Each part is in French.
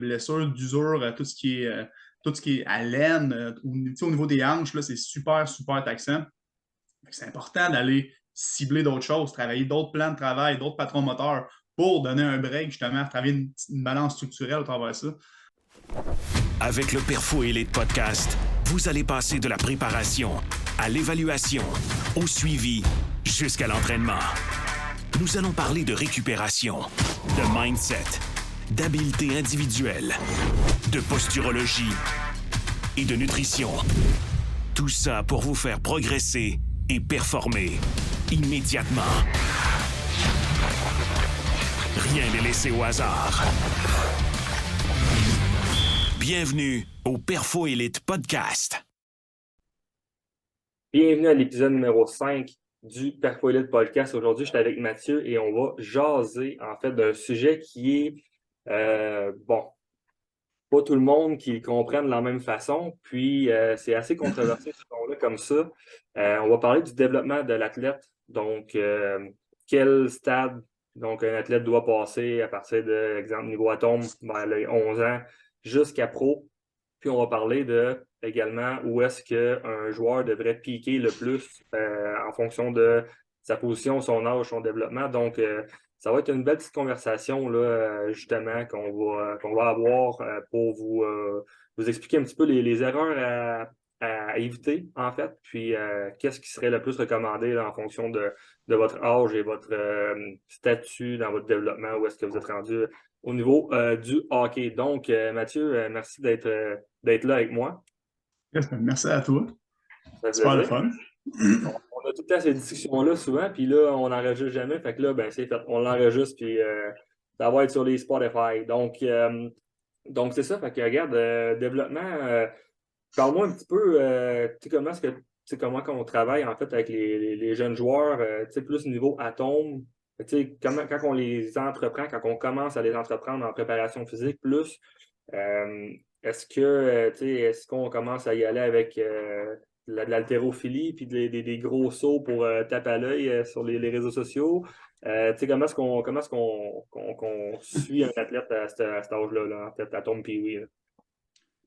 blessures d'usure, tout ce qui est à l'aine, au niveau des hanches, là, c'est super, super taxant. C'est important d'aller cibler d'autres choses, travailler d'autres plans de travail, d'autres patrons moteurs pour donner un break, justement, travailler une balance structurelle au travers de ça. Avec le Perfo Elite Podcast, vous allez passer de la préparation à l'évaluation, au suivi, jusqu'à l'entraînement. Nous allons parler de récupération, de mindset, d'habileté individuelle, de posturologie et de nutrition. Tout ça pour vous faire progresser et performer immédiatement. Rien n'est laissé au hasard. Bienvenue au Perfo Elite Podcast. Bienvenue à l'épisode numéro 5 du Perfo Elite Podcast. Aujourd'hui, je suis avec Mathieu et on va jaser en fait d'un sujet qui est, pas tout le monde qui le comprenne de la même façon. Puis, c'est assez controversé ce ton-là comme ça. On va parler du développement de l'athlète. Donc, quel stade donc un athlète doit passer à partir de, exemple, niveau atome vers les 11 ans jusqu'à pro. Puis on va parler de également où est-ce qu'un joueur devrait piquer le plus en fonction de sa position, son âge, son développement. Donc, ça va être une belle petite conversation là, justement qu'on va avoir pour vous expliquer un petit peu les erreurs à éviter, en fait, puis qu'est-ce qui serait le plus recommandé là, en fonction de votre âge et votre statut dans votre développement, où est-ce que vous êtes rendu au niveau du hockey. Donc, Mathieu, merci d'être là avec moi. Merci à toi. Ça fait Super le plaisir. fun. On a tout le temps ces discussions-là souvent, puis là, on n'enregistre jamais. Fait que là, ben, c'est fait. On l'enregistre, puis ça va être sur les Spotify. Donc c'est ça. Fait que regarde, développement, parle-moi un petit peu, tu sais, comment on travaille en fait avec les jeunes joueurs, tu sais, plus niveau atome. Tu sais, quand on les entreprend, quand on commence à les entreprendre en préparation physique, plus, est-ce que, tu sais, est-ce qu'on commence à y aller avec de l'haltérophilie puis des gros sauts pour taper à l'œil sur les réseaux sociaux? Tu sais, comment est-ce qu'on suit un athlète à cet âge-là, là, en fait, à tombe puis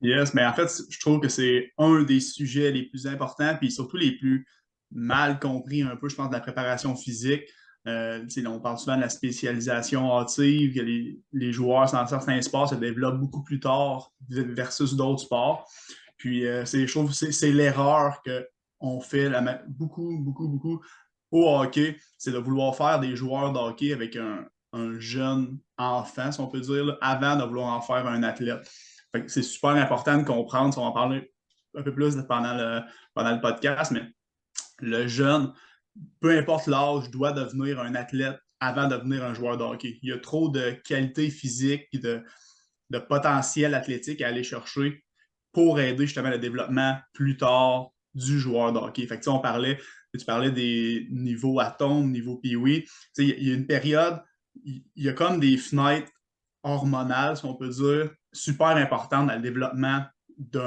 Yes, mais en fait, je trouve que c'est un des sujets les plus importants, puis surtout les plus mal compris un peu, je pense, de la préparation physique. On parle souvent de la spécialisation hâtive, que les joueurs dans certains sports se développent beaucoup plus tard versus d'autres sports. Puis, je trouve que c'est l'erreur qu'on fait beaucoup, beaucoup, beaucoup au hockey, c'est de vouloir faire des joueurs de hockey avec un jeune enfant, si on peut dire, là, avant de vouloir en faire un athlète. C'est super important de comprendre, on va en parler un peu plus pendant le podcast, mais le jeune, peu importe l'âge, doit devenir un athlète avant de devenir un joueur de hockey. Il y a trop de qualité physique et de potentiel athlétique à aller chercher pour aider justement le développement plus tard du joueur de hockey. Fait que, tu parlais des niveaux atomes, niveau pee-wee. Il y a une période, il y a comme des fenêtres hormonales, si on peut dire, super importantes dans le développement du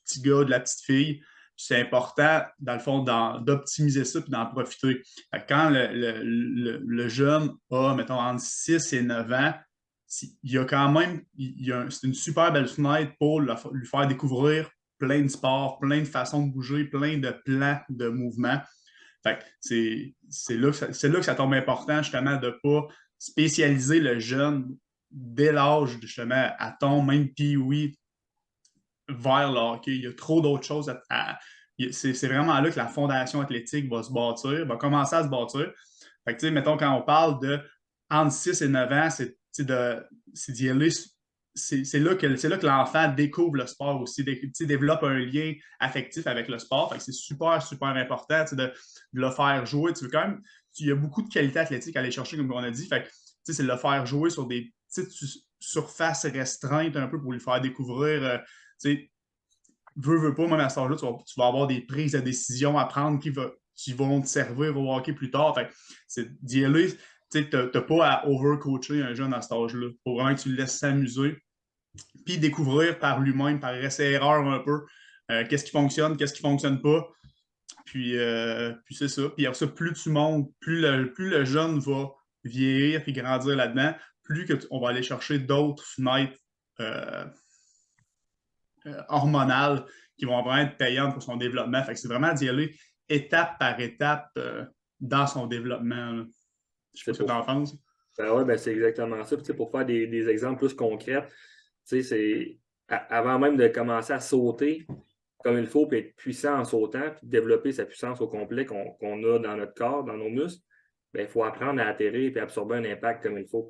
petit gars, de la petite fille. C'est important, dans le fond, d'optimiser ça et d'en profiter. Quand le jeune a, mettons, entre 6 et 9 ans, il y a quand même, c'est une super belle fenêtre pour lui faire découvrir plein de sports, plein de façons de bouger, plein de plans de mouvement. Fait que c'est là que ça tombe important, justement, de ne pas spécialiser le jeune dès l'âge, justement, à ton même pee-wee vers le hockey. Il y a trop d'autres choses c'est vraiment là que la fondation athlétique va se bâtir, va commencer à se bâtir. Fait que, tu sais, mettons, quand on parle de entre 6 et 9 ans, c'est d'y aller. C'est là que l'enfant découvre le sport aussi, développe un lien affectif avec le sport. Fait que c'est super, super important de le faire jouer. Tu veux quand même, il y a beaucoup de qualités athlétiques à aller chercher, comme on a dit. Fait que, c'est de le faire jouer sur des petites surfaces restreintes un peu pour lui faire découvrir. Veux pas, même à cet âge-là, tu vas avoir des prises de décision à prendre qui vont te servir au hockey plus tard. Fait c'est d'y aller. Tu n'as pas à overcoacher un jeune à cet âge-là. Il faut vraiment que tu le laisses s'amuser, puis découvrir par lui-même, par essai-erreur un peu, qu'est-ce qui fonctionne, qu'est-ce qui fonctionne pas. Puis c'est ça. Puis après ça, plus tu montes, plus le jeune va vieillir puis grandir là-dedans, plus on va aller chercher d'autres fenêtres euh, hormonales qui vont vraiment être payantes pour son développement. Fait que c'est vraiment d'y aller étape par étape dans son développement. Là. Je sais pas ce que tu en penses. Ben ouais, ben c'est exactement ça. Puis, pour faire des exemples plus concrets, c'est avant même de commencer à sauter comme il faut, puis être puissant en sautant, puis développer sa puissance au complet qu'on a dans notre corps, dans nos muscles, ben, il faut apprendre à atterrir et absorber un impact comme il faut.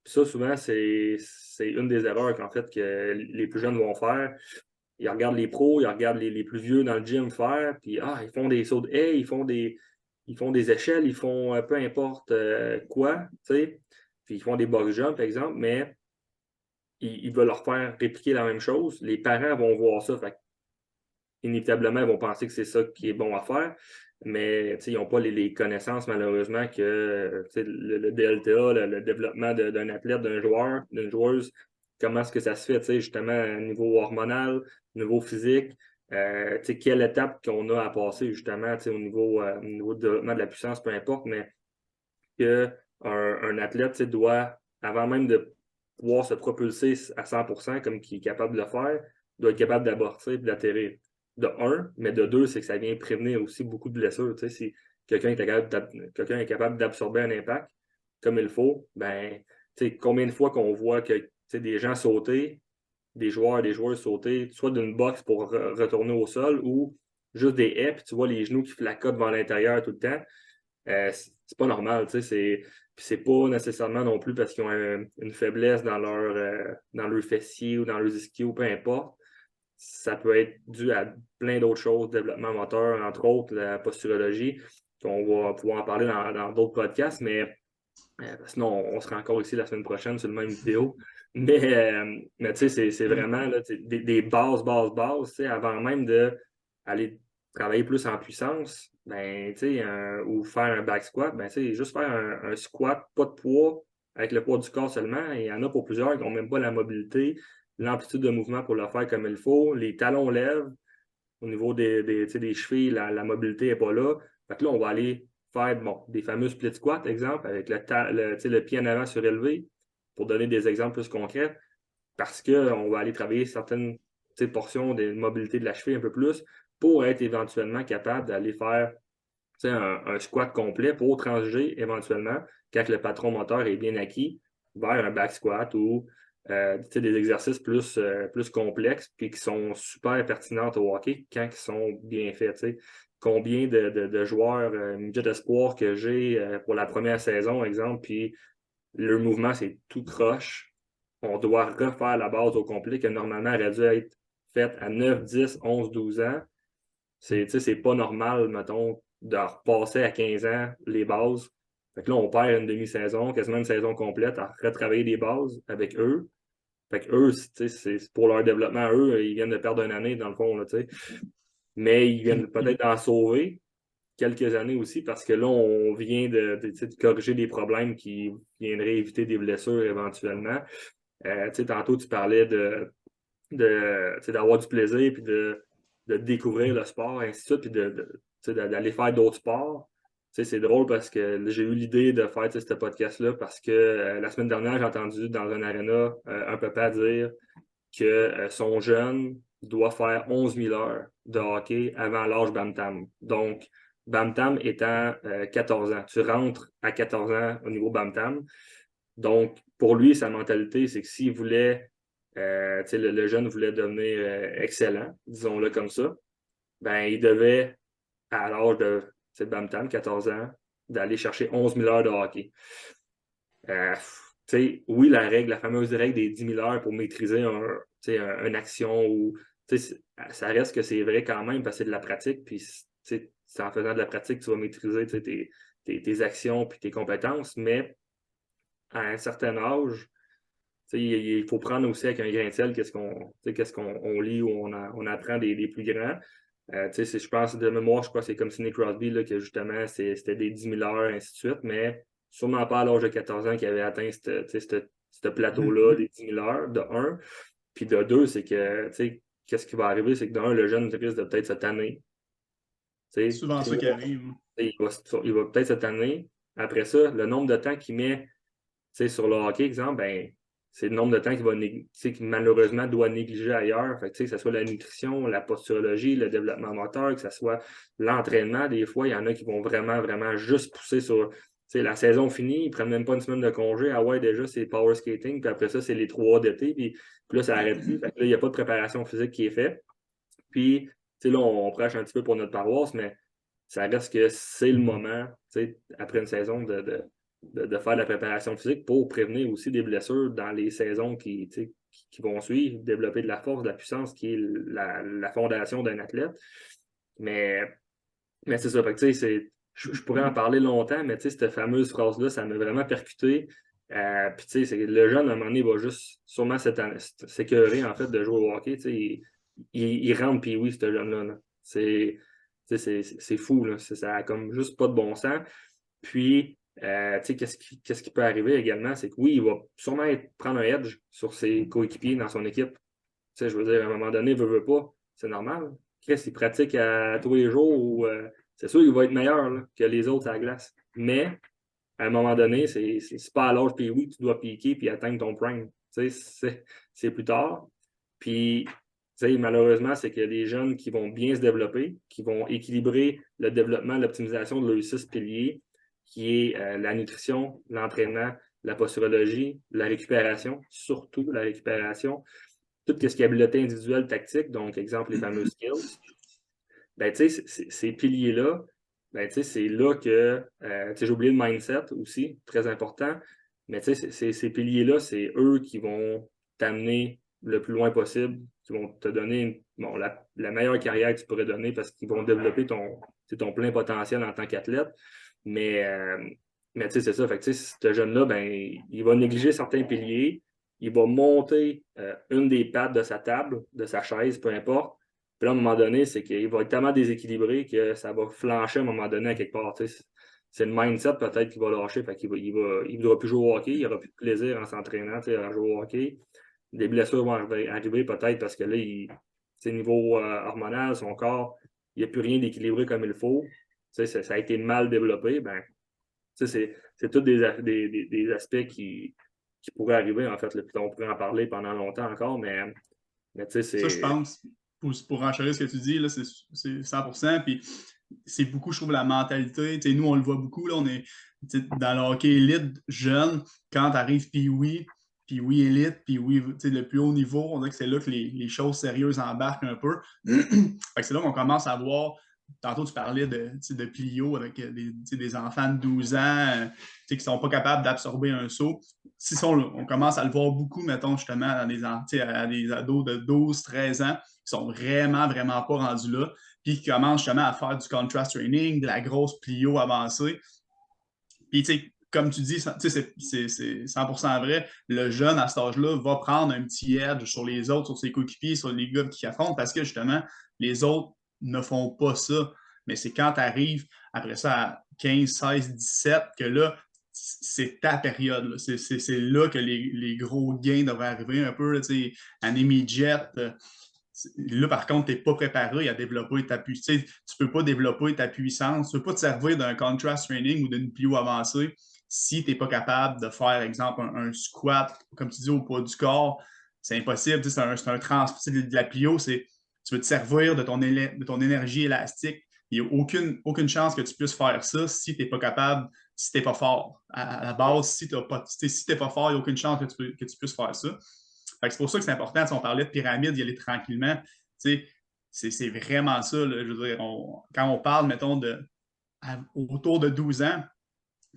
Puis ça, souvent, c'est une des erreurs qu'en fait que les plus jeunes vont faire. Ils regardent les pros, ils regardent les plus vieux dans le gym faire, puis ils font des sauts de haie, ils font des échelles, ils font peu importe quoi, tu sais. Puis ils font des box jumps, par exemple, mais ils veulent leur faire répliquer la même chose. Les parents vont voir ça, fait inévitablement, ils vont penser que c'est ça qui est bon à faire, mais ils n'ont pas les connaissances, malheureusement, que le DLTA, le développement d'un athlète, d'un joueur, d'une joueuse, comment est-ce que ça se fait, justement, au niveau hormonal, au niveau physique, quelle étape qu'on a à passer, justement, au niveau du développement de la puissance, peu importe, mais qu'un athlète doit, avant même de pouvoir se propulser à 100%, comme il est capable de le faire, doit être capable d'aborder et d'atterrir. De un, mais de deux, c'est que ça vient prévenir aussi beaucoup de blessures. Si quelqu'un est capable d'absorber un impact comme il faut, ben, combien de fois qu'on voit que des gens sauter, des joueurs, des joueurs sauter, soit d'une boxe pour retourner au sol ou juste des haies, puis tu vois les genoux qui flacotent vers l'intérieur tout le temps. C'est pas normal, c'est pas nécessairement non plus parce qu'ils ont une faiblesse dans leur fessier ou dans leurs ischios, peu importe. Ça peut être dû à plein d'autres choses, développement moteur, entre autres, la posturologie, qu'on va pouvoir en parler dans d'autres podcasts, mais sinon, on sera encore ici la semaine prochaine sur la même vidéo. Mais tu sais, c'est vraiment là, des bases, avant même d'aller travailler plus en puissance, ben, ou faire un back squat, ben, juste faire un squat, pas de poids, avec le poids du corps seulement. Il y en a pour plusieurs qui n'ont même pas la mobilité, l'amplitude de mouvement pour le faire comme il faut. Les talons lèvent. Au niveau des chevilles, la mobilité n'est pas là. Fait que là, on va aller faire des fameux split squats, exemple, avec le pied en avant surélevé, pour donner des exemples plus concrets, parce qu'on va aller travailler certaines portions de mobilité de la cheville un peu plus pour être éventuellement capable d'aller faire un squat complet pour transiger éventuellement, quand le patron moteur est bien acquis, vers un back squat ou des exercices plus complexes puis qui sont super pertinents au hockey quand ils sont bien faits. T'sais. Combien de joueurs midget espoir que j'ai pour la première saison, exemple, puis le mouvement, c'est tout croche. On doit refaire la base au complet que normalement aurait dû être faite à 9, 10, 11, 12 ans. C'est pas normal, mettons, de repasser à 15 ans les bases. Fait que là, on perd une demi-saison, quasiment une saison complète à retravailler des bases avec eux. Fait que eux, c'est pour leur développement, eux, ils viennent de perdre une année, dans le fond, là, mais ils viennent peut-être en sauver quelques années aussi, parce que là, on vient de corriger des problèmes qui viendraient éviter des blessures éventuellement. Tantôt, tu parlais d'avoir du plaisir, puis de découvrir le sport, et ainsi de suite, puis d'aller faire d'autres sports. C'est drôle parce que j'ai eu l'idée de faire ce podcast-là parce que la semaine dernière, j'ai entendu dans un aréna un papa dire que son jeune doit faire 11 000 heures de hockey avant l'âge Bantam. Donc, Bantam étant 14 ans. Tu rentres à 14 ans au niveau Bantam. Donc, pour lui, sa mentalité, c'est que s'il voulait, le jeune voulait devenir excellent, disons-le comme ça, ben, il devait, à l'âge de Bantam, 14 ans, d'aller chercher 11 000 heures de hockey. Oui, la fameuse règle des 10 000 heures pour maîtriser une action, ou ça reste que c'est vrai quand même parce que c'est de la pratique, puis c'est en faisant de la pratique que tu vas maîtriser tes actions puis tes compétences, mais à un certain âge, il faut prendre aussi avec un grain de sel qu'est-ce qu'on lit ou on apprend des plus grands. Je pense, de mémoire, je crois que c'est comme Sidney Crosby, là, que justement, c'était des 10 000 heures, ainsi de suite, mais sûrement pas à l'âge de 14 ans qu'il avait atteint ce plateau-là des 10 000 heures, de un. Puis de deux, c'est que, qu'est-ce qui va arriver, c'est que d'un, le jeune risque de peut-être se tanner. C'est souvent ça qui arrive. Il va peut-être se tanner. Après ça, le nombre de temps qu'il met sur le hockey, exemple, ben, c'est le nombre de temps qu'il malheureusement doit négliger ailleurs. Fait que, que ce soit la nutrition, la posturologie, le développement moteur, que ce soit l'entraînement. Des fois, il y en a qui vont vraiment, vraiment juste pousser sur la saison finie, ils ne prennent même pas une semaine de congé. Ah ouais, déjà, c'est power skating, puis après ça, c'est les 3 d'été, puis là, ça n'arrête plus. Fait que là, il n'y a pas de préparation physique qui est faite. Puis, là, on prêche un petit peu pour notre paroisse, mais ça reste que c'est le moment, après une saison, de faire de la préparation physique pour prévenir aussi des blessures dans les saisons qui vont suivre, développer de la force, de la puissance, qui est la fondation d'un athlète. Mais c'est ça, fait que, je pourrais en parler longtemps, mais cette fameuse phrase-là, ça m'a vraiment percuté. Puis, le jeune, à un moment donné, il va juste sûrement s'écœurer, en fait, de jouer au hockey. Il rentre, puis oui, ce jeune-là. Là. C'est fou, là. Ça a comme juste pas de bon sens. Puis, qu'est-ce qui peut arriver également, c'est que oui, il va sûrement prendre un edge sur ses coéquipiers dans son équipe. Je veux dire, à un moment donné, il veut pas. C'est normal. Chris, il pratique à tous les jours ou c'est sûr qu'il va être meilleur là, que les autres à la glace. Mais à un moment donné, c'est pas à l'âge, puis oui, tu dois piquer puis atteindre ton prime. C'est plus tard. Puis, malheureusement, c'est qu'il y a des jeunes qui vont bien se développer, qui vont équilibrer le développement, l'optimisation de leurs 6 piliers, qui est la nutrition, l'entraînement, la posturologie, la récupération, surtout la récupération, tout ce qui est habileté individuelle, tactique, donc exemple les fameux skills. Ben, ces piliers-là, ben, c'est là que, j'ai oublié le mindset aussi, très important, mais ces piliers-là, c'est eux qui vont t'amener le plus loin possible, qui vont te donner la meilleure carrière que tu pourrais donner parce qu'ils vont développer ton plein potentiel en tant qu'athlète. Mais c'est ça, fait que ce jeune-là, ben, il va négliger certains piliers, il va monter une des pattes de sa table, de sa chaise, peu importe. Puis là, à un moment donné, c'est qu'il va être tellement déséquilibré que ça va flancher à un moment donné à quelque part. C'est le mindset peut-être qu'il va lâcher, fait qu'il il voudra plus jouer au hockey, il n'aura plus de plaisir en s'entraînant à jouer au hockey. Des blessures vont arriver peut-être parce que là, niveau hormonal, son corps, il n'y a plus rien d'équilibré comme il faut. Ça a été mal développé. Ben, c'est tous des aspects qui pourraient arriver, en fait. Là, on pourrait en parler pendant longtemps encore, mais c'est... Ça, je pense, pour enchérir ce que tu dis, là, c'est 100%. Puis c'est beaucoup, je trouve, la mentalité. Nous, on le voit beaucoup. Là, on est dans le hockey élite jeune. Quand tu arrives Pee-Wee élite, Pee-Wee le plus haut niveau, on dirait que c'est là que les choses sérieuses embarquent un peu. Fait que c'est là qu'on commence à voir. Tantôt, tu parlais de Plio avec des enfants de 12 ans qui ne sont pas capables d'absorber un saut. Si on commence à le voir beaucoup, mettons, justement, à des ados de 12, 13 ans qui sont vraiment, vraiment pas rendus là, puis qui commencent justement à faire du contrast training, de la grosse Plio avancée. Puis, tu sais, comme tu dis, c'est 100% vrai. Le jeune, à cet âge-là, va prendre un petit edge sur les autres, sur ses coéquipiers, sur les gars qui affrontent, parce que, justement, les autres ne font pas ça. Mais c'est quand tu arrives, après ça, à 15, 16, 17, que là, c'est ta période. C'est là que les gros gains devraient arriver un peu. Anémie jet. Là, par contre, tu n'es pas préparé à développer ta puissance. Tu ne peux pas développer ta puissance. Tu ne peux pas te servir d'un contrast training ou d'une plio avancée si tu n'es pas capable de faire, exemple, un squat, comme tu dis, au poids du corps. C'est impossible. C'est un transfert. De la plio, tu veux te servir de ton énergie élastique. Il n'y a aucune chance que tu puisses faire ça si tu n'es pas capable, si tu n'es pas fort. À la base, si tu n'es pas fort, il n'y a aucune chance que tu puisses faire ça. C'est pour ça que c'est important, si on parlait de pyramide, d'y aller tranquillement. C'est vraiment ça. Là, je veux dire, quand on parle, mettons, autour de 12 ans,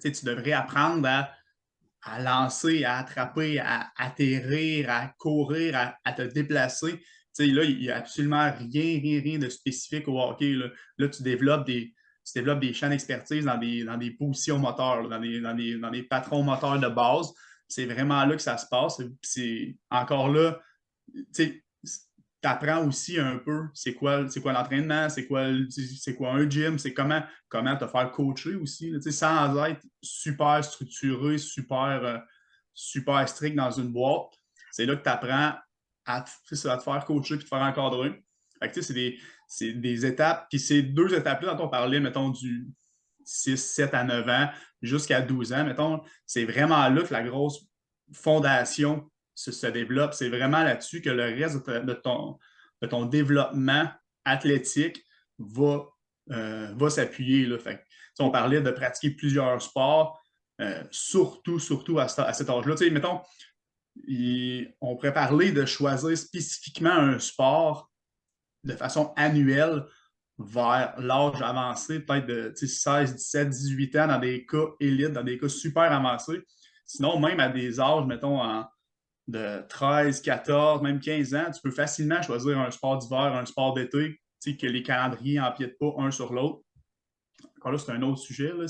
tu devrais apprendre à lancer, à attraper, à atterrir, à courir, à te déplacer. Là, il n'y a absolument rien de spécifique au hockey. Là tu développes des champs d'expertise dans des positions moteurs, dans des patrons moteurs de base. C'est vraiment là que ça se passe. C'est encore là, tu apprends aussi un peu c'est quoi l'entraînement, c'est quoi un gym, c'est comment te faire coacher aussi, là, sans être super structuré, super strict dans une boîte. C'est là que tu apprends à te faire coacher et te faire encadrer. Fait que, c'est des étapes. Puis ces 2 étapes-là dont on parlait, mettons, du 6, 7 à 9 ans jusqu'à 12 ans, mettons, c'est vraiment là que la grosse fondation se développe. C'est vraiment là-dessus que le reste de ton développement athlétique va s'appuyer. Là. Fait que, on parlait de pratiquer plusieurs sports, surtout à cet âge-là. Mettons, on pourrait parler de choisir spécifiquement un sport de façon annuelle vers l'âge avancé, peut-être de 16, 17, 18 ans dans des cas élites, dans des cas super avancés. Sinon, même à des âges, mettons, de 13, 14, même 15 ans, tu peux facilement choisir un sport d'hiver, un sport d'été, que les calendriers n'empiètent pas un sur l'autre. Encore là, c'est un autre sujet. Là.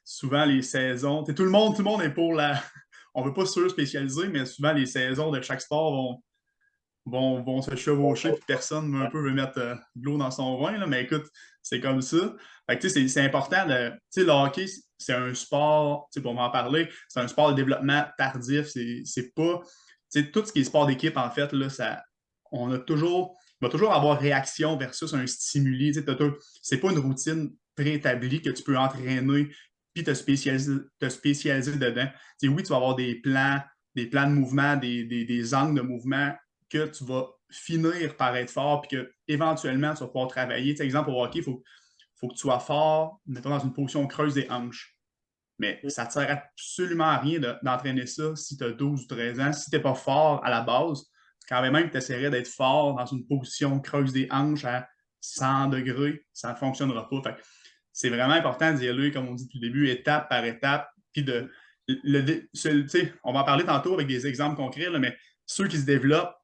Souvent les saisons. Tout le monde est pour la. On ne veut pas se spécialiser, mais souvent les saisons de chaque sport vont se chevaucher, puis personne un peu veut mettre de l'eau dans son vin. Là. Mais écoute, c'est comme ça. Fait que, c'est important de. Le hockey, c'est un sport, pour m'en parler, c'est un sport de développement tardif. C'est pas. Tout ce qui est sport d'équipe, en fait, là, on a toujours. Il va toujours avoir réaction versus un stimuli. C'est pas une routine préétablie que tu peux entraîner puis te spécialiser dedans. Oui, tu vas avoir des plans de mouvement, des angles de mouvement que tu vas finir par être fort puis qu'éventuellement, tu vas pouvoir travailler. Exemple, au hockey, il faut que tu sois fort, mettons, dans une position creuse des hanches. Mais ça ne te sert absolument à rien d'entraîner ça si tu as 12 ou 13 ans. Si tu n'es pas fort à la base, quand même tu essaierais d'être fort dans une position creuse des hanches à 100 degrés, ça ne fonctionnera pas. Fait, c'est vraiment important d'y aller, comme on dit depuis le début, étape par étape. Puis on va en parler tantôt avec des exemples concrets, là, mais ceux qui se développent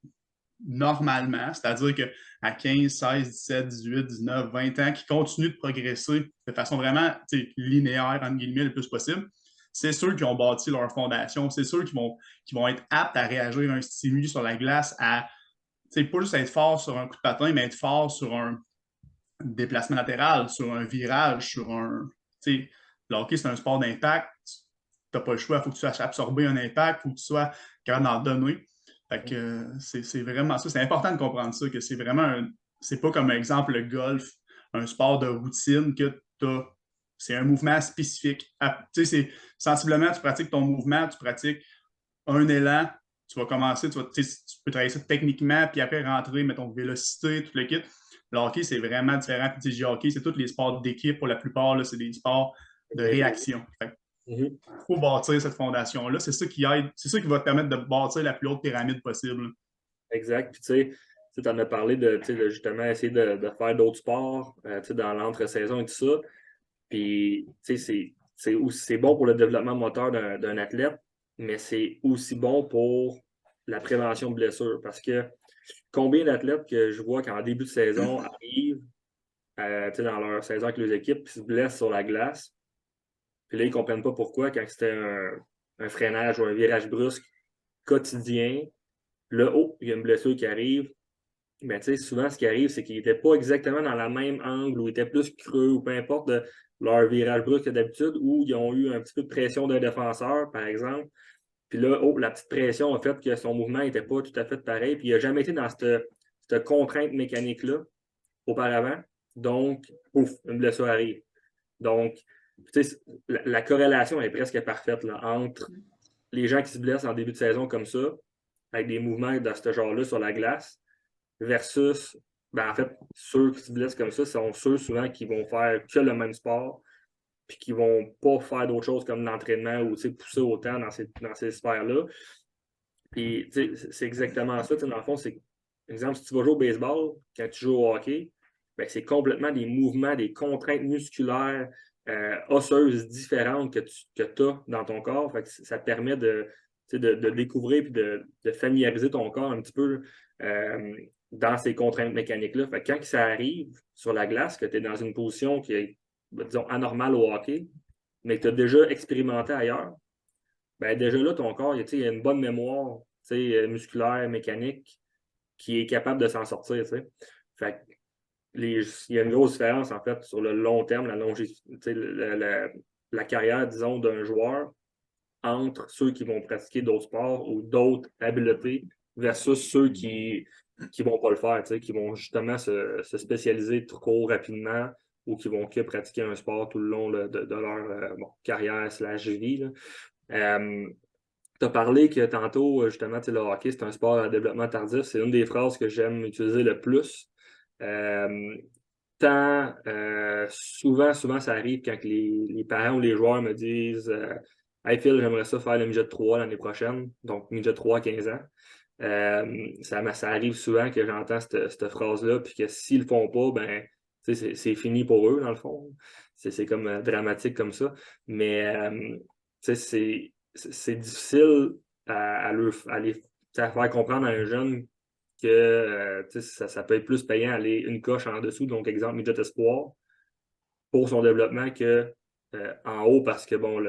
normalement, c'est-à-dire qu'à 15, 16, 17, 18, 19, 20 ans, qui continuent de progresser de façon vraiment linéaire, entre guillemets, le plus possible, c'est ceux qui ont bâti leur fondation, c'est ceux qui vont être aptes à réagir à un stimuli sur la glace, à pas juste être fort sur un coup de patin, mais être fort sur un déplacement latéral, sur un virage, sur un. Le hockey, c'est un sport d'impact. Tu n'as pas le choix, il faut que tu saches absorber un impact, il faut que tu sois capable d'en donner. Fait que c'est vraiment ça. C'est important de comprendre ça, que c'est vraiment c'est pas comme exemple le golf, un sport de routine que tu as. C'est un mouvement spécifique. Sensiblement, tu pratiques ton mouvement, tu pratiques un élan, tu vas commencer, tu peux travailler ça techniquement, puis après rentrer, mettons, vélocité, tout le kit. Le hockey, c'est vraiment différent. Puis, le hockey, c'est tous les sports d'équipe pour la plupart, là, c'est des sports de réaction. Il faut bâtir cette fondation-là. C'est ça qui aide, c'est ça qui va te permettre de bâtir la plus haute pyramide possible. Exact. Puis, tu en as parlé de justement essayer de faire d'autres sports dans l'entre-saison et tout ça. Puis, c'est bon pour le développement moteur d'un athlète, mais c'est aussi bon pour la prévention de blessures. Parce que combien d'athlètes que je vois qu'en début de saison arrivent dans leur saison avec les équipes puis se blessent sur la glace. Puis là, ils ne comprennent pas pourquoi quand c'était un freinage ou un virage brusque quotidien. Là, il y a une blessure qui arrive. Mais souvent, ce qui arrive, c'est qu'ils n'étaient pas exactement dans la même angle ou ils étaient plus creux ou peu importe de leur virage brusque que d'habitude ou ils ont eu un petit peu de pression d'un défenseur, par exemple. Puis là, la petite pression a fait que son mouvement n'était pas tout à fait pareil. Puis il n'a jamais été dans cette contrainte mécanique-là auparavant. Donc, une blessure arrive. Donc, la corrélation est presque parfaite là, entre les gens qui se blessent en début de saison comme ça, avec des mouvements de ce genre-là sur la glace, versus, en fait, ceux qui se blessent comme ça sont ceux souvent qui vont faire que le même sport, puis qui ne vont pas faire d'autres choses comme l'entraînement ou pousser autant dans ces sphères-là. Puis, c'est exactement ça. Dans le fond, c'est, par exemple, si tu vas jouer au baseball, quand tu joues au hockey, c'est complètement des mouvements, des contraintes musculaires, osseuses différentes que tu as dans ton corps. Fait que ça te permet de découvrir et de familiariser ton corps un petit peu dans ces contraintes mécaniques-là. Fait que quand ça arrive sur la glace, que tu es dans une position qui est, disons, anormale au hockey, mais que tu as déjà expérimenté ailleurs, déjà là, ton corps, il y a une bonne mémoire musculaire, mécanique, qui est capable de s'en sortir. Fait que il y a une grosse différence, en fait, sur le long terme, la carrière, disons, d'un joueur entre ceux qui vont pratiquer d'autres sports ou d'autres habiletés versus ceux qui ne vont pas le faire, qui vont justement se spécialiser trop rapidement ou qui vont que pratiquer un sport tout le long de leur carrière /vie. Tu as parlé que tantôt, justement, le hockey, c'est un sport à développement tardif. C'est une des phrases que j'aime utiliser le plus. Souvent, ça arrive quand les parents ou les joueurs me disent Hey Phil, j'aimerais ça faire le midget 3 l'année prochaine, donc midget 3 à 15 ans. Ça arrive souvent que j'entends cette phrase-là, puis que s'ils le font pas, ben, c'est fini pour eux, dans le fond. C'est comme dramatique comme ça. Mais c'est difficile à les à faire comprendre à un jeune que ça peut être plus payant aller une coche en dessous, donc exemple midget espoir, pour son développement que en haut, parce que bon,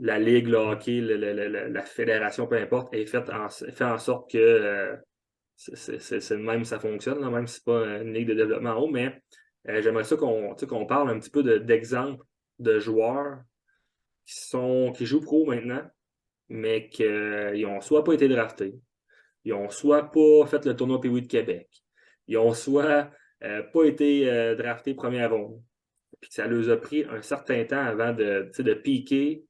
la ligue, le hockey, la fédération, peu importe, est fait en sorte que c'est le même, ça fonctionne, là, même si ce n'est pas une ligue de développement en haut, mais j'aimerais ça qu'on parle un petit peu d'exemples de joueurs qui jouent pro maintenant, mais qui n'ont soit pas été draftés, ils n'ont soit pas fait le tournoi Pee-Wee de Québec, ils ont soit pas été draftés première ronde. Puis ça leur a pris un certain temps avant de piquer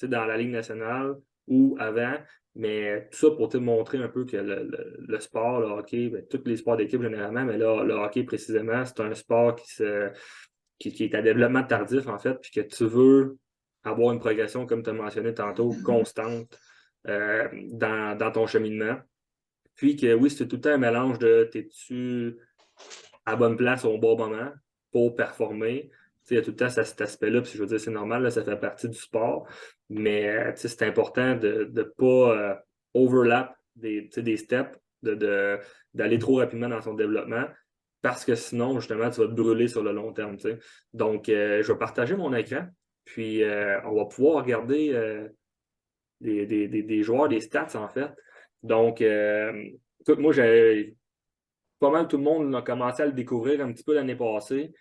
dans la Ligue nationale ou avant, mais tout ça pour te montrer un peu que le sport, le hockey, ben, tous les sports d'équipe généralement, mais là, le hockey précisément, c'est un sport qui est à développement tardif en fait, puis que tu veux avoir une progression, comme tu as mentionné tantôt, constante dans ton cheminement. Puis que oui, c'est tout le temps un mélange de t'es-tu à bonne place au bon moment pour performer. Il y a tout le temps cet aspect-là, puis je veux dire, c'est normal, là, ça fait partie du sport, mais c'est important de ne pas overlap des steps, d'aller trop rapidement dans son développement, parce que sinon, justement, tu vas te brûler sur le long terme. T'sais. Donc, je vais partager mon écran, puis on va pouvoir regarder des joueurs, des stats, en fait. Donc, écoute, moi, j'ai pas mal tout le monde a commencé à le découvrir un petit peu l'année passée.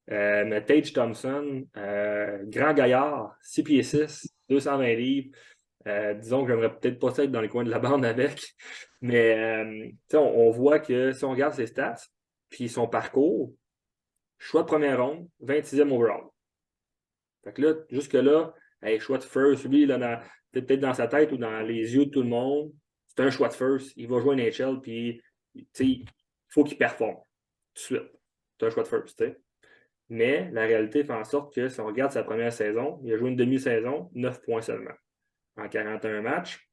Mais Tage Thompson, grand gaillard, 6 pieds 6, 220 livres. Disons que j'aimerais peut-être pas ça être dans les coins de la bande avec. Mais on voit que si on regarde ses stats, puis son parcours, choix de première ronde, 26e overall. Fait que là, jusque-là, hey, choix de first, lui, là, peut-être dans sa tête ou dans les yeux de tout le monde, c'est un choix de first. Il va jouer NHL, puis il faut qu'il performe tout de suite. C'est un choix de first, tu sais. Mais la réalité fait en sorte que si on regarde sa première saison, il a joué une demi-saison, 9 points seulement en 41 matchs.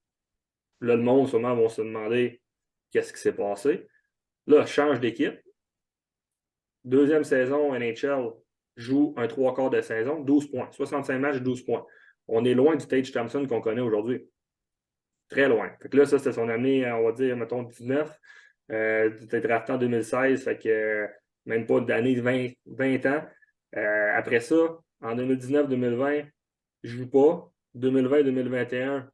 Là, le monde, sûrement, va se demander qu'est-ce qui s'est passé. Là, change d'équipe. Deuxième saison, NHL joue un 3/4 de saison, 12 points. 65 matchs, 12 points. On est loin du Tage Thompson qu'on connaît aujourd'hui. Très loin. Fait que là, ça, c'était son année, on va dire, mettons, 19. Il était drafté en 2016, fait que même pas d'année 20 ans. Après ça, en 2019-2020, je ne joue pas. 2020-2021,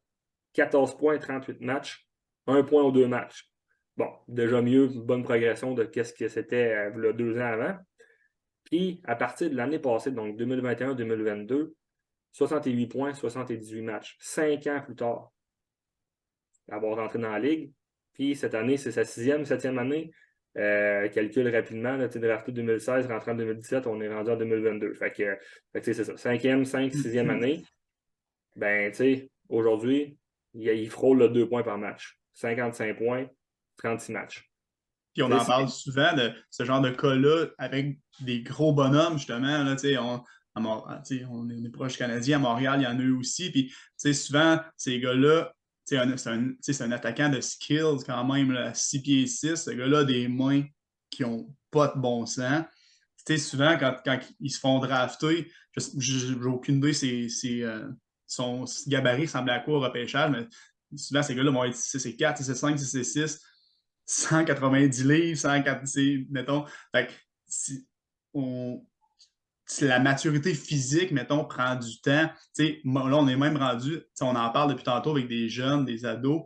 14 points, 38 matchs, 1 point aux 2 matchs. Bon, déjà mieux, une bonne progression de ce que c'était 2 ans avant. Puis, à partir de l'année passée, donc 2021-2022, 68 points, 78 matchs. 5 ans plus tard, avoir rentré dans la Ligue. Puis, cette année, c'est sa 6e, 7e année. Calcule rapidement, là, drafté 2016, rentré en 2017, on est rendu en 2022. Fait que c'est ça, 5e, 6e année. Ben, tu sais, aujourd'hui, il frôle le 2 points par match. 55 points, 36 matchs. Puis on en parle souvent de ce genre de cas-là avec des gros bonhommes, justement. Là, on est proche canadien, à Montréal, il y en a eu aussi. Puis souvent, ces gars-là, c'est un attaquant de skills quand même, là, 6 pieds 6. Ce gars-là a des mains qui n'ont pas de bon sens. Souvent, quand ils se font drafter, j'ai aucune idée, son gabarit ressemble à quoi au repêchage, mais souvent, ces gars-là vont être 6'4", 6'5", 6'6", 190 livres, 104, mettons. Fait que si la maturité physique, mettons, prend du temps. Là, on est même rendu, on en parle depuis tantôt avec des jeunes, des ados.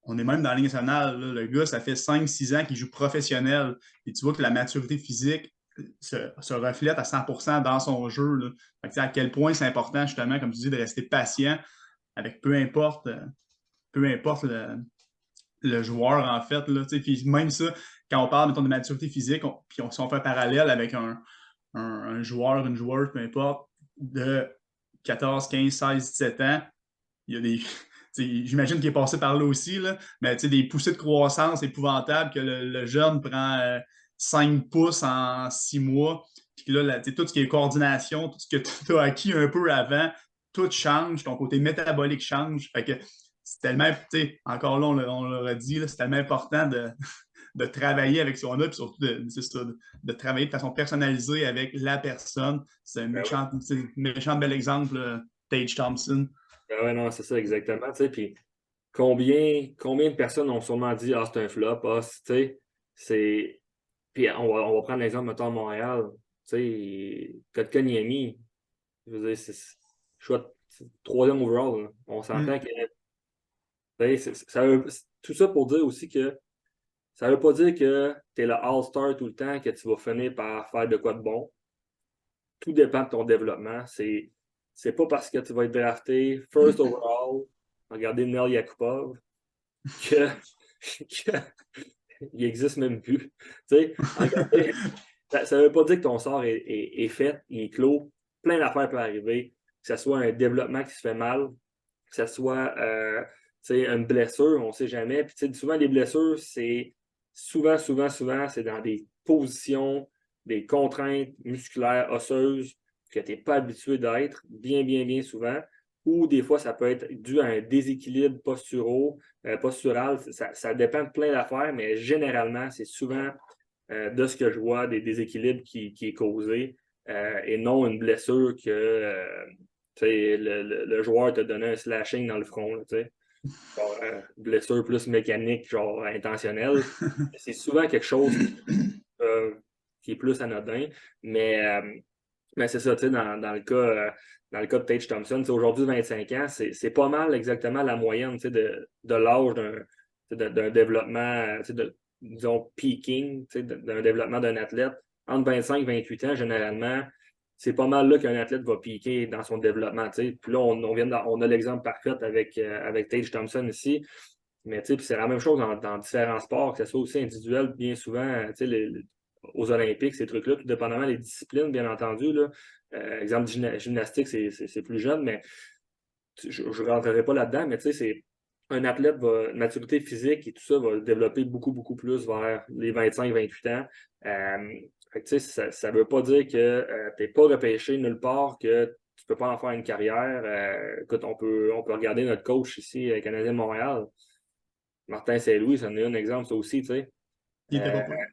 On est même dans la Ligue nationale. Là, le gars, ça fait 5-6 ans qu'il joue professionnel. Et tu vois que la maturité physique se reflète à 100% dans son jeu. Là. Fait que, à quel point c'est important, justement, comme tu dis, de rester patient avec peu importe le joueur, en fait. Là, puis même ça, quand on parle, mettons, de maturité physique, puis si on fait un parallèle avec un joueur, une joueuse, peu importe, de 14, 15, 16, 17 ans, il y a j'imagine qu'il est passé par là aussi, là, mais des poussées de croissance épouvantables que le jeune prend 5 pouces en 6 mois. Puis que là, tout ce qui est coordination, tout ce que tu as acquis un peu avant, tout change, ton côté métabolique change. Fait que c'est tellement, encore là, on l'aurait dit, c'est tellement important de travailler avec ce qu'on a, puis surtout de travailler de façon personnalisée avec la personne. C'est un méchant bel exemple, Tage Thompson. Ben ouais, non, c'est ça, exactement. Tu sais, puis combien de personnes ont sûrement dit, ah, c'est un flop, ah, tu sais, c'est. Puis on va prendre l'exemple, mettons, à Montréal. Tu sais, Kotkaniemi, je veux dire, c'est choix troisième overall. Là. On s'entend que. Tout ça pour dire aussi que ça veut pas dire que tu es le All-Star tout le temps, que tu vas finir par faire de quoi de bon. Tout dépend de ton développement. C'est pas parce que tu vas être drafté first overall, regardez Nel Yakupov, que il existe même plus. Tu sais, ça veut pas dire que ton sort est fait, il est clos. Plein d'affaires peuvent arriver. Que ce soit un développement qui se fait mal, que ce soit une blessure, on ne sait jamais. Puis souvent, les blessures, c'est souvent, c'est dans des positions, des contraintes musculaires, osseuses que tu n'es pas habitué d'être, bien souvent. Ou des fois, ça peut être dû à un déséquilibre postural. Ça dépend de plein d'affaires, mais généralement, c'est souvent de ce que je vois, des déséquilibres qui est causé et non une blessure que le joueur t'a donné un slashing dans le front. Là, blessure plus mécanique, genre intentionnelle. C'est souvent quelque chose qui est plus anodin, mais c'est ça, dans le cas de Tage Thompson, aujourd'hui 25 ans, c'est pas mal exactement la moyenne de l'âge d'un développement, disons, peaking, d'un développement d'un athlète. Entre 25 et 28 ans, généralement, c'est pas mal là qu'un athlète va piquer dans son développement. Puis là, on a l'exemple parfait avec Tage Thompson ici. Mais c'est la même chose dans différents sports, que ce soit aussi individuel, bien souvent, aux Olympiques, ces trucs-là, tout dépendamment des disciplines, bien entendu. Là. Exemple, gymnastique, c'est plus jeune, mais je ne rentrerai pas là-dedans, mais c'est un athlète, maturité physique et tout ça va développer beaucoup plus vers les 25-28 ans. Ça ne veut pas dire que tu n'es pas repêché nulle part, que tu ne peux pas en faire une carrière. Écoute, on peut regarder notre coach ici, Canadien de Montréal. Martin Saint-Louis, ça en est un exemple, ça aussi, tu sais. Il était pas prêt.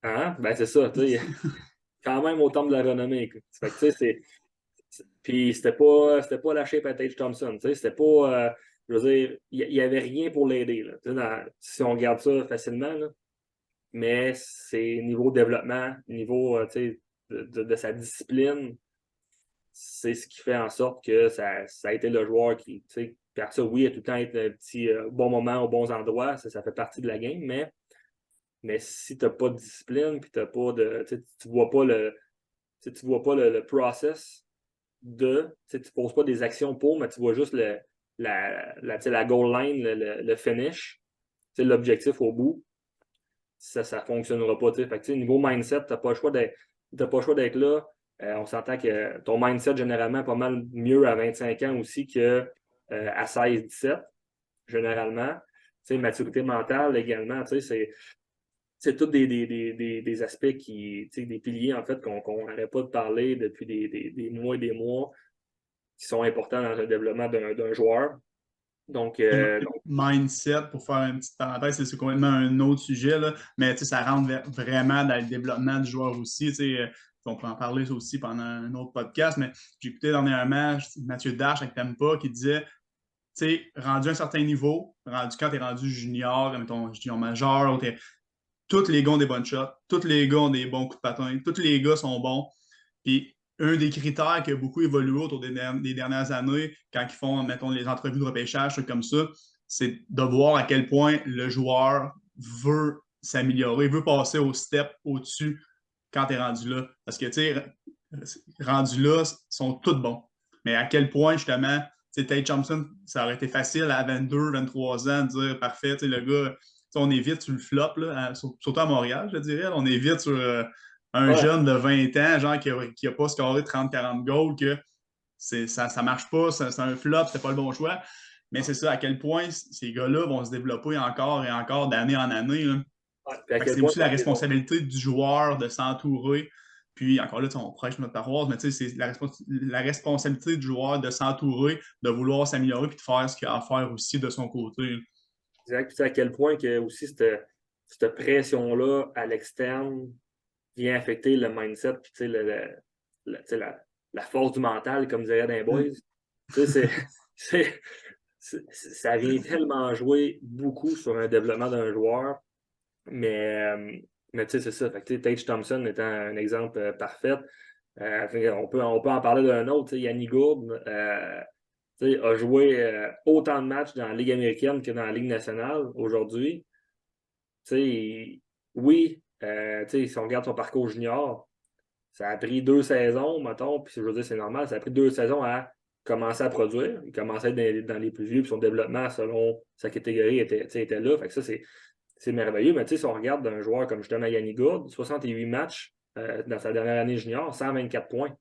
Hein? Ben, c'est ça, tu sais. Quand même au temps de la renommée. Fait que, tu sais, puis c'était pas la shape à Tage Thompson, tu sais. C'était pas... je veux dire, il n'y avait rien pour l'aider, si on regarde ça facilement, là. Mais c'est niveau développement, niveau de sa discipline, c'est ce qui fait en sorte que ça a été le joueur qui, puis ça, oui, il a tout le temps été un petit bon moment aux bons endroits, ça fait partie de la game, mais si tu n'as pas de discipline, puis t'as pas de. Tu vois pas le process tu ne poses pas des actions pour, mais tu vois juste la goal line, le finish, l'objectif au bout. Ça ne fonctionnera pas. Fait que, niveau mindset, tu n'as pas le choix d'être là. On s'entend que ton mindset, généralement, est pas mal mieux à 25 ans aussi qu'à 16-17, généralement. Maturité mentale également, c'est tous des aspects des piliers, en fait, qu'on n'arrête pas de parler depuis des mois et des mois, qui sont importants dans le développement d'un joueur. Donc, mindset, pour faire une petite parenthèse, c'est complètement un autre sujet, là, mais ça rentre vraiment dans le développement du joueur aussi. On peut en parler aussi pendant un autre podcast, mais j'ai écouté dernièrement Mathieu Darche avec Tampa qui disait, rendu à un certain niveau, quand tu es rendu junior, mettons junior majeur, tous les gars ont des bonnes shots, tous les gars ont des bons coups de patin, tous les gars sont bons. Puis un des critères qui a beaucoup évolué autour des dernières années, quand ils font, mettons, les entrevues de repêchage, trucs comme ça, c'est de voir à quel point le joueur veut s'améliorer, veut passer au step au-dessus quand tu es rendu là. Parce que, tu sais, rendu là, ils sont tous bons. Mais à quel point, justement, Tage Thompson, ça aurait été facile à 22, 23 ans de dire, parfait, le gars, on est vite sur le flop, là, surtout à Montréal, je dirais. On est vite sur un jeune de 20 ans, genre qui n'a pas scoré 30-40 goals, que ça ne marche pas, c'est un flop, c'est pas le bon choix. Mais c'est ça, à quel point ces gars-là vont se développer encore et encore d'année en année. Là. Ouais, puis à quel C'est point aussi la responsabilité du joueur de s'entourer. Puis encore là, on prêche notre paroisse, mais c'est la responsabilité du joueur de s'entourer, de vouloir s'améliorer puis de faire ce qu'il a à faire aussi de son côté. exact. Puis à quel point que aussi cette pression-là à l'externe vient affecter le mindset, puis la force du mental, comme dirait Dan Boys. Ça vient tellement jouer beaucoup sur un développement d'un joueur. Mais tu sais, c'est ça. Fait que, Tage Thompson étant un exemple parfait. On peut en parler d'un autre. Yanni Gourde a joué autant de matchs dans la Ligue américaine que dans la Ligue nationale aujourd'hui. Oui, si on regarde son parcours junior, ça a pris 2 saisons, mettons, puis je veux dire, c'est normal, ça a pris 2 saisons à commencer à produire. Il commençait à être dans les plus vieux, puis son développement, selon sa catégorie, était là. Fait que ça, c'est merveilleux. Mais si on regarde un joueur comme justement Yanni Gourde, 68 matchs dans sa dernière année junior, 124 points.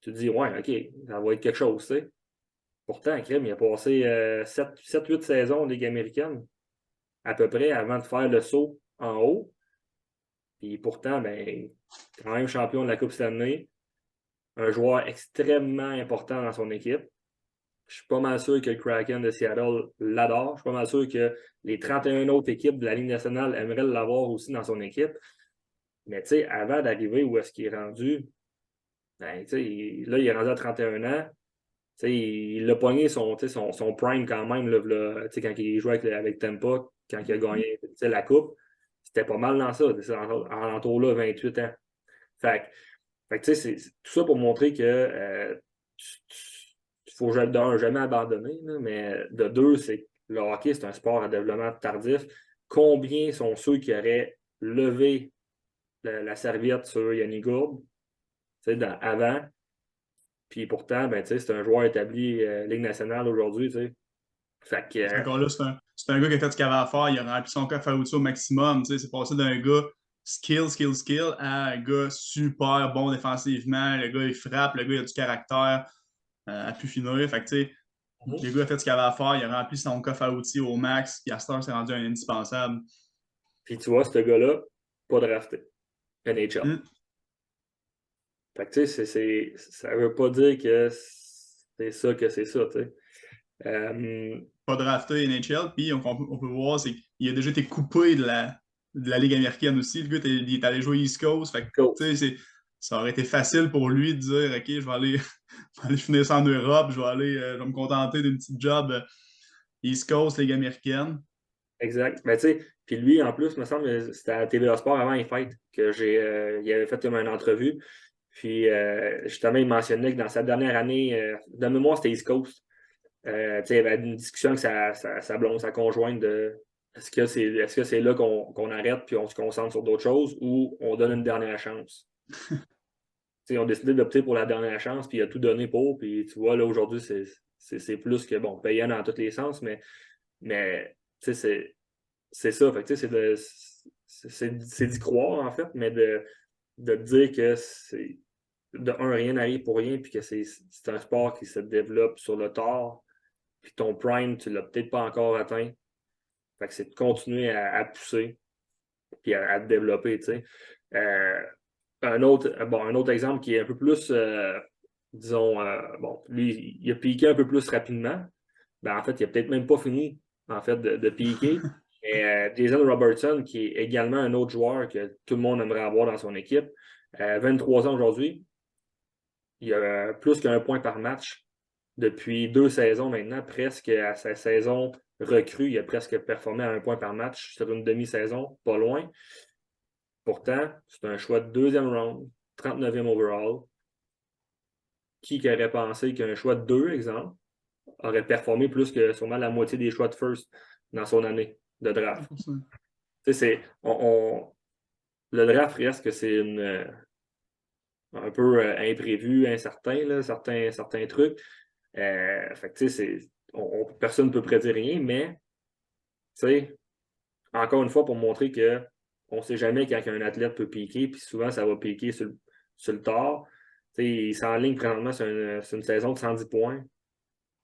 Tu te dis, ouais, OK, ça va être quelque chose, tu sais. Pourtant, Krim, il a passé 7-8 saisons en Ligue américaine, à peu près, avant de faire le saut en haut. Puis pourtant, ben, quand même champion de la Coupe Stanley, un joueur extrêmement important dans son équipe. Je suis pas mal sûr que le Kraken de Seattle l'adore. Je suis pas mal sûr que les 31 autres équipes de la Ligue nationale aimeraient l'avoir aussi dans son équipe. Mais tu sais, avant d'arriver où est-ce qu'il est rendu, ben, là, il est rendu à 31 ans. Il a pogné son prime quand même là, quand il jouait avec Tampa, quand il a gagné la Coupe. C'était pas mal dans ça, en l'entour-là, 28 ans. Fait que c'est tout ça pour montrer que il faut jamais abandonner, là, mais de 2, c'est que le hockey, c'est un sport à développement tardif. Combien sont ceux qui auraient levé la serviette sur Yanni Gourde avant? Puis pourtant, ben, c'est un joueur établi Ligue nationale aujourd'hui. Fait que, Encore là, c'est un gars qui a fait ce qu'il avait à faire. Il a rempli son coffre à outils au maximum. C'est passé d'un gars skill à un gars super bon défensivement. Le gars, il frappe. Le gars, il a du caractère à pu finir. Fait que, le gars a fait ce qu'il avait à faire. Il a rempli son coffre à outils au max. Puis à cette heure, c'est rendu un indispensable. Puis tu vois, ce gars-là, pas drafté. NHL. Fait que, ça veut pas dire que c'est ça, tu sais. Pas drafté NHL, puis on peut voir, c'est qu'il a déjà été coupé de la Ligue américaine aussi. Le gars, il est allé jouer East Coast. Fait que, Cool. ça aurait été facile pour lui de dire OK, je vais aller finir ça en Europe, je vais me contenter d'une petite job East Coast, Ligue américaine. Exact. Mais tu sais, puis lui, en plus, me semble, c'était à TVA Sport avant les fêtes que il avait fait comme une entrevue. Puis justement, il mentionnait que dans sa dernière année, de mémoire, c'était East Coast. Il y avait une discussion avec sa blonde, sa conjointe de est-ce que c'est là qu'on arrête puis on se concentre sur d'autres choses ou on donne une dernière chance? Ils ont décidé d'opter pour la dernière chance, puis il a tout donné pour. Puis tu vois, là, aujourd'hui, c'est plus que bon, payant dans tous les sens, mais c'est ça. Fait que c'est d'y croire, en fait, mais de dire que c'est rien n'arrive pour rien, puis que c'est un sport qui se développe sur le tard, puis ton prime, tu l'as peut-être pas encore atteint. Fait que c'est de continuer à pousser, puis à te développer, tu sais. Un autre exemple qui est un peu plus, disons, lui, il a piqué un peu plus rapidement. Ben, en fait, il n'a peut-être même pas fini, en fait, de piquer. Et Jason Robertson, qui est également un autre joueur que tout le monde aimerait avoir dans son équipe, 23 ans aujourd'hui, il a plus qu'un point par match depuis 2 saisons maintenant, presque à sa saison recrue. Il a presque performé à 1 point par match sur une demi-saison, pas loin. Pourtant, c'est un choix de 2e round, 39e overall. Qui aurait pensé qu'un choix de 2, exemple, aurait performé plus que sûrement la moitié des choix de first dans son année de draft? Le draft reste que c'est un peu imprévu, incertain, là, certains trucs. Fait que, personne ne peut prédire rien, mais encore une fois, pour montrer que on ne sait jamais quand un athlète peut piquer, puis souvent, ça va piquer sur le tard. Il s'enligne présentement sur une saison de 110 points.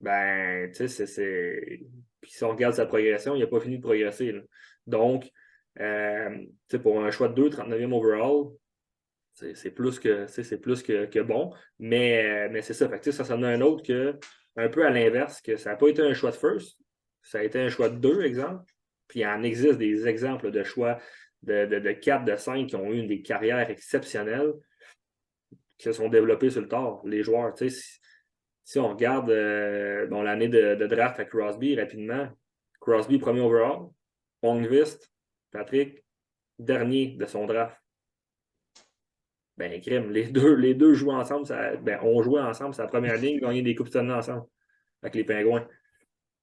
Ben, tu sais, Puis si on regarde sa progression, il n'a pas fini de progresser, là. Donc, tu sais, pour un choix de 2, 39e overall, c'est plus que bon. Mais c'est ça. Fait que, tu sais, ça en a un autre que, un peu à l'inverse, que ça n'a pas été un choix de first, ça a été un choix de 2, exemple. Puis il en existe des exemples de choix de 4, de 5 qui ont eu des carrières exceptionnelles, qui se sont développés sur le tard. Les joueurs, tu sais, si on regarde l'année de draft à Crosby rapidement, Crosby premier overall, Holmqvist, Patrick, dernier de son draft. Ben, crime, les deux jouent ensemble, on jouait ensemble, c'est la première ligne, gagné des Coupes Stanley ensemble avec les Pingouins.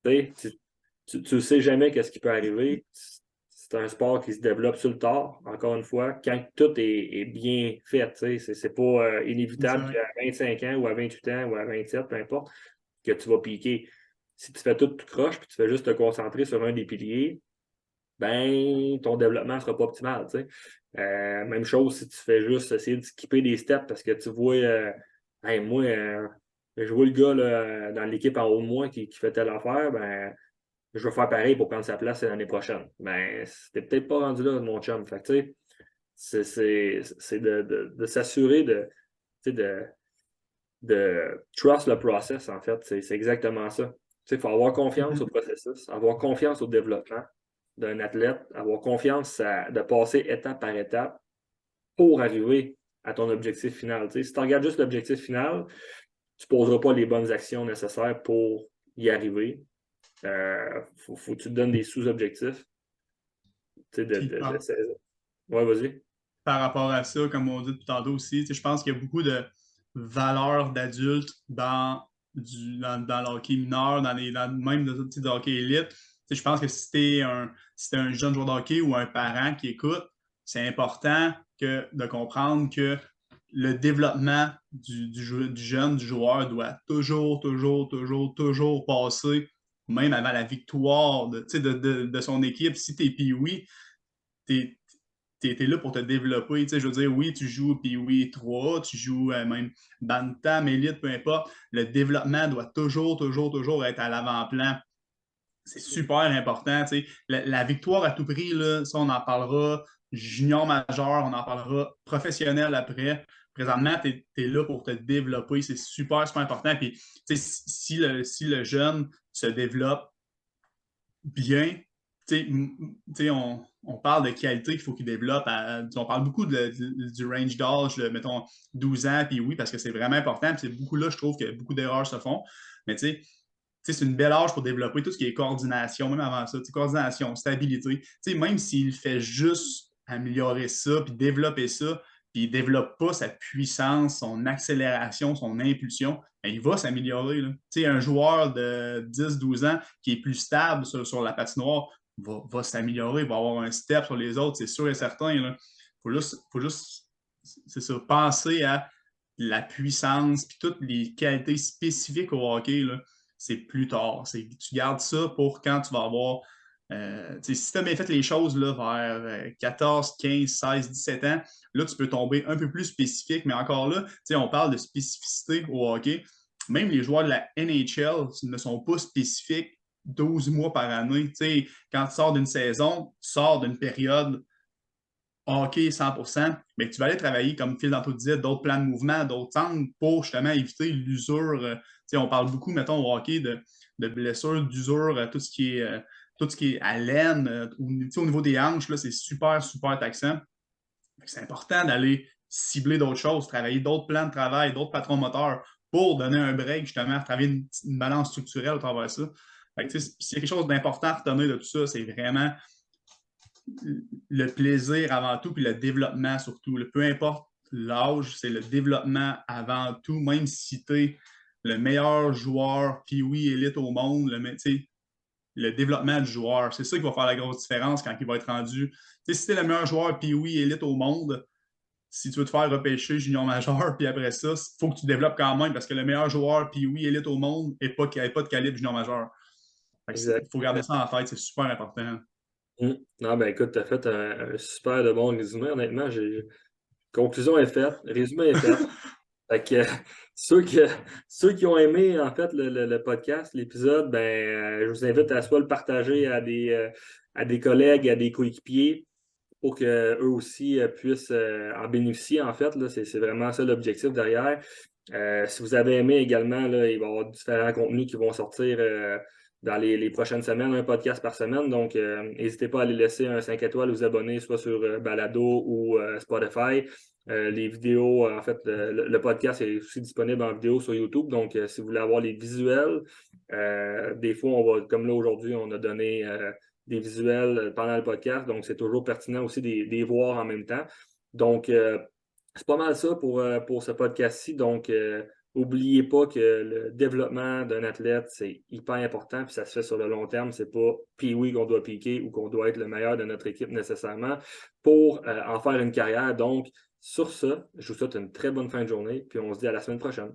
Tu ne sais jamais qu'est-ce qui peut arriver. C'est un sport qui se développe sur le tard, encore une fois, quand tout est bien fait. C'est pas inévitable qu'à 25 ans ou à 28 ans ou à 27, peu importe, que tu vas piquer. Si tu fais tout croche puis tu fais juste te concentrer sur un des piliers, ben ton développement ne sera pas optimal. Même chose si tu fais juste essayer de skipper des steps parce que tu vois, moi, je vois le gars là, dans l'équipe en haut de moi qui fait telle affaire, ben je vais faire pareil pour prendre sa place l'année prochaine. Ben, c'était peut-être pas rendu là, mon chum. Fait que, tu sais, c'est de s'assurer de trust le process, en fait. C'est exactement ça. Il faut avoir confiance au processus, avoir confiance au développement d'un athlète, avoir confiance de passer étape par étape pour arriver à ton objectif final. Si tu regardes juste l'objectif final, tu ne poseras pas les bonnes actions nécessaires pour y arriver. Faut que tu te donnes des sous-objectifs. Ouais, vas-y. Par rapport à ça, comme on dit tout tantôt aussi, je pense qu'il y a beaucoup de valeurs d'adultes dans le hockey mineur, même dans le hockey élite. Je pense que si tu es un jeune joueur de hockey ou un parent qui écoute, c'est important de comprendre que le développement du jeune, du joueur doit toujours, toujours, toujours, toujours passer, même avant la victoire de son équipe. Si tu es Pee-Wee, tu es là pour te développer. Je veux dire, oui, tu joues Pee-Wee 3, tu joues même Bantam, Elite, peu importe. Le développement doit toujours, toujours, toujours être à l'avant-plan. C'est super important. La victoire à tout prix, là, ça, on en parlera junior majeur, on en parlera professionnel après. Présentement, tu es là pour te développer. C'est super, super important. Puis, si le jeune se développe bien, on parle de qualité qu'il faut qu'il développe. On parle beaucoup du range d'âge, mettons 12 ans, puis oui, parce que c'est vraiment important. Puis c'est beaucoup là, je trouve que beaucoup d'erreurs se font. Mais c'est une belle âge pour développer tout ce qui est coordination, même avant ça, coordination, stabilité. Même s'il fait juste améliorer ça, puis développer ça, puis il ne développe pas sa puissance, son accélération, son impulsion, ben, il va s'améliorer. Un joueur de 10-12 ans qui est plus stable sur la patinoire va s'améliorer, va avoir un step sur les autres, c'est sûr et certain. Il faut juste c'est ça, penser à la puissance puis toutes les qualités spécifiques au hockey. C'est plus tard. Tu gardes ça pour quand tu vas avoir. Si tu as bien fait les choses là, vers 14, 15, 16, 17 ans, là, tu peux tomber un peu plus spécifique, mais encore là, on parle de spécificité au hockey. Même les joueurs de la NHL ne sont pas spécifiques 12 mois par année. Quand tu sors d'une saison, tu sors d'une période hockey 100%, mais tu vas aller travailler, comme Phil Danto disait, d'autres plans de mouvement, d'autres angles pour justement éviter l'usure. On parle beaucoup, mettons, au hockey de blessures, d'usure, tout ce qui est à l'aine, au niveau des hanches, là, c'est super, super taxant. C'est important d'aller cibler d'autres choses, travailler d'autres plans de travail, d'autres patrons moteurs pour donner un break, justement, travailler une balance structurelle au travers de ça. S'il y a quelque chose d'important à retenir de tout ça, c'est vraiment le plaisir avant tout, puis le développement surtout. Peu importe l'âge, c'est le développement avant tout, même si tu es le meilleur joueur Pee-Wee élite au monde, le développement du joueur, c'est ça qui va faire la grosse différence quand il va être rendu. Si tu es le meilleur joueur Pee-Wee élite au monde, si tu veux te faire repêcher junior majeur, puis après ça, il faut que tu développes quand même, parce que le meilleur joueur Pee-Wee élite au monde n'est pas de calibre junior majeur. Il faut garder ça en tête, c'est super important. Non, ben écoute, tu as fait un super de bon résumé. Honnêtement, conclusion est faite, résumé est fait. Fait que ceux qui ont aimé en fait le podcast, l'épisode, je vous invite à soit le partager à des collègues, à des coéquipiers pour qu'eux aussi puissent en bénéficier en fait. Là, c'est vraiment ça l'objectif derrière. Si vous avez aimé également, là, il va y avoir différents contenus qui vont sortir dans les prochaines semaines, un podcast par semaine. Donc, n'hésitez pas à aller laisser un 5 étoiles, vous abonner soit sur Balado ou Spotify. Les vidéos, en fait, le podcast est aussi disponible en vidéo sur YouTube. Donc, si vous voulez avoir les visuels, des fois, on va, comme là aujourd'hui, on a donné des visuels pendant le podcast. Donc, c'est toujours pertinent aussi de les voir en même temps. Donc, c'est pas mal ça pour ce podcast-ci. Donc, n'oubliez pas que le développement d'un athlète, c'est hyper important, puis ça se fait sur le long terme. C'est pas puis qu'on doit piquer ou qu'on doit être le meilleur de notre équipe nécessairement pour en faire une carrière. Donc, sur ça, je vous souhaite une très bonne fin de journée, puis on se dit à la semaine prochaine.